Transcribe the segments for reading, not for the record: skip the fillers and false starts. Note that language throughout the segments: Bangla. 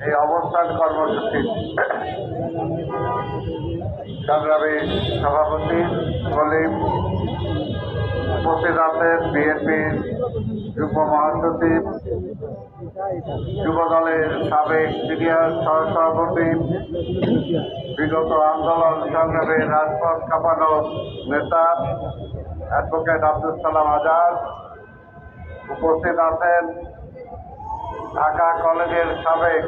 এই অবস্থান কর্মসূচি সংগ্রামী সভাপতি কলিম, উপস্থিত আছেন বিএনপির যুগ্ম মহাসচিব, যুব দলের সাবেক সিনিয়র সহসভাপতি, বিগত আন্দোলন সংগ্রামে রাজপথ কাঁপানো নেতা অ্যাডভোকেট আব্দুল সালাম আজাদ, উপস্থিত আছেন ঢাকা কলেজের সাবেক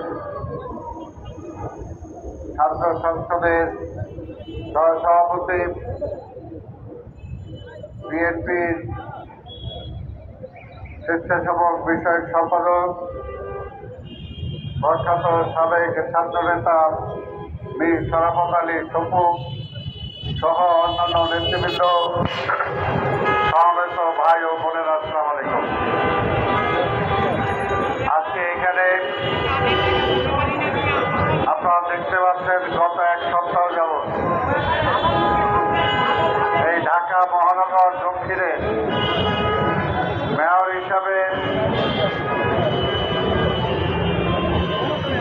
ছাত্র সংসদের সহসভাপতি, বিএনপির স্বেচ্ছাসেবক বিষয়ক সম্পাদক, প্রখ্যাত সাবেক ছাত্রনেতা মীর শরাফত আলী টপু সহ অন্যান্য নেতৃবৃন্দ, সমবেত ভাই ও বোনেরা, আসসালামু আলাইকুম। আজকে এখানে আপনারা দেখতে পাচ্ছেন গত এক সপ্তাহ যাবৎ এই ঢাকা মহানগর দক্ষিণে মেয়র হিসাবে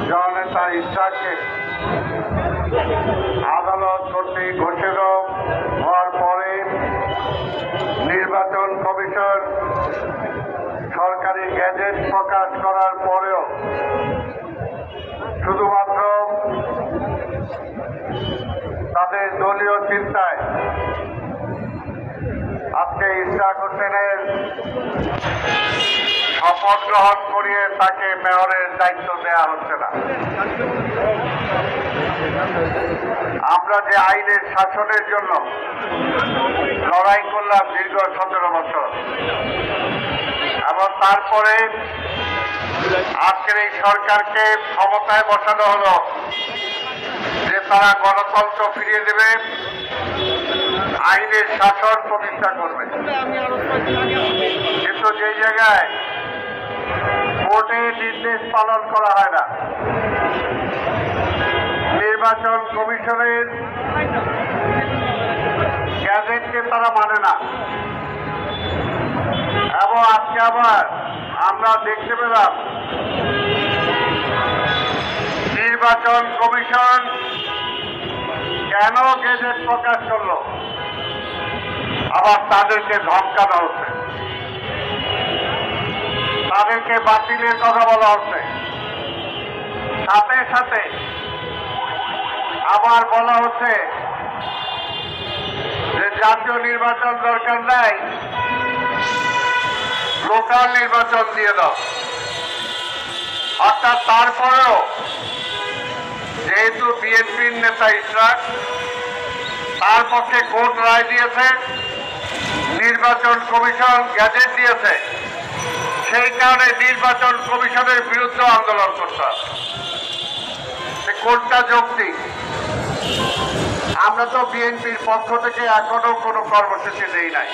জননেতা ইসরাককে আদালত কর্তৃক ঘোষিত হওয়ার পরে নির্বাচন কমিশন সরকারি গ্যাজেট প্রকাশ করার পরেও শুধুমাত্র তাদের দলীয় চিন্তায় আজকে ইসরাক হোসেনের শপথ গ্রহণ করিয়ে তাকে মেয়রের দায়িত্ব দেওয়া হচ্ছে না। আমরা যে আইনের শাসনের জন্য লড়াই করলাম দীর্ঘ 17 বছর, এবং তারপরে আজকের এই সরকারকে ক্ষমতায় বসানো হলো যে তারা গণতন্ত্র ফিরিয়ে দেবে, আইনের শাসন প্রতিষ্ঠা করবে। কিন্তু যে জায়গায় কোর্টের নির্দেশ পালন করা হয় না, নির্বাচন কমিশনের গ্যাজেটকে তারা মানে না, এবং আজকে আবার আমরা দেখতে পেলাম নির্বাচন কমিশন কেন গেজেট প্রকাশ করলো, আবার তাদেরকে ধমকানো হচ্ছে, তাদেরকে বাতিলের কথা বলা হচ্ছে, সাথে সাথে আবার বলা হচ্ছে যে জাতীয় নির্বাচন দরকার নাই, লোকাল নির্বাচন দিয়ে দাও। অর্থাৎ তারপরেও যেহেতু বিএনপির নেতা ইসরাক, তার পক্ষে কোর্ট রায় দিয়েছে, নির্বাচন কমিশন গ্যাজেট দিয়েছে, সেই কারণে নির্বাচন কমিশনের বিরুদ্ধে আন্দোলন করতে হবে। কোনটা যৌক্তিক? আমরা তো বিএনপির পক্ষ থেকে এখনো কোনো কর্মসূচি দেই নাই।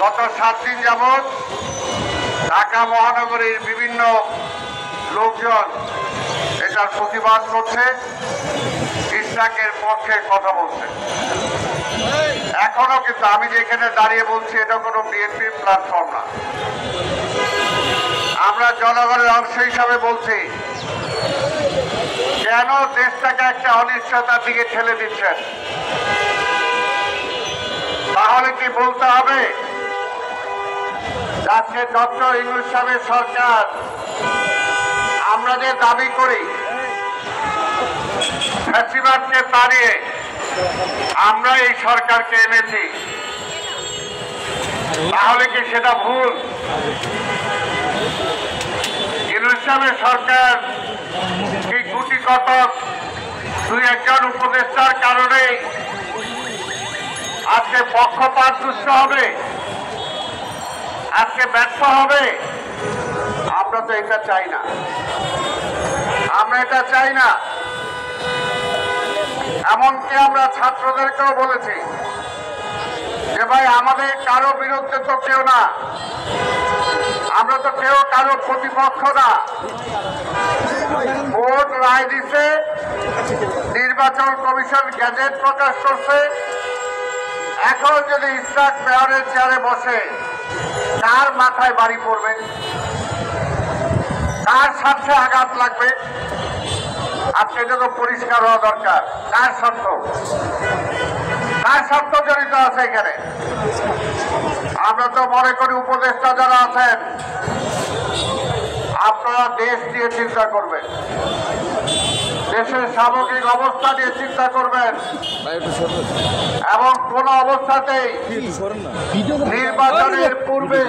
গত 7 দিন যাবৎ ঢাকা মহানগরীর বিভিন্ন লোকজন এটার প্রতিবাদ করছে, ইসরাকের পক্ষে কথা বলছে। এখনো কিন্তু আমি যেখানে দাঁড়িয়ে বলছি এটা কোনো বিএনপি প্ল্যাটফর্ম না। আমরা জনগণের অংশ হিসাবে বলছি, কেন দেশটাকে একটা অনিশ্চয়তার দিকে ঠেলে দিচ্ছেন? তাহলে কি বলতে হবে আজকে ডক্টর ইউনূস সাহেবের সরকার, আমরা যে দাবি করি ফ্যাসিবাদকে তাড়িয়ে আমরা এই সরকারকে এনেছি, তাহলে কি সেটা ভুল? ইউনূস সাহেবের সরকার কি গুটি কতক 2-1 উপদেষ্টার কারণে আজকে পক্ষপাত দুষ্ট হবে, আজকে ব্যর্থ হবে? আমরা তো এটা চাই না, আমরা এটা চাই না। এমনকি আমরা ছাত্রদেরকেও বলেছি যে ভাই, আমাদের কারো বিরুদ্ধে তো কেউ না, আমরা তো কেউ কারো প্রতিপক্ষ না। কোর্ট রায় দিছে, নির্বাচন কমিশন গ্যাজেট প্রকাশ করছে, এখন যদি ইসরাক মেয়রের চেয়ারে বসে, কার মাথায় বাড়ি পড়বে? কার স্বার্থে আঘাত লাগবে? আজকে এটা তো পরিষ্কার হওয়া দরকার। কার স্বার্থ, কার স্বার্থ জড়িত আছে এখানে? আমরা তো মনে করি উপদেষ্টা যারা আছেন আপনারা দেশ নিয়ে চিন্তা করবেন, দেশের সামগ্রিক অবস্থা নিয়ে চিন্তা করবেন এবং কোন অবস্থাতেই নির্বাচনের পূর্বে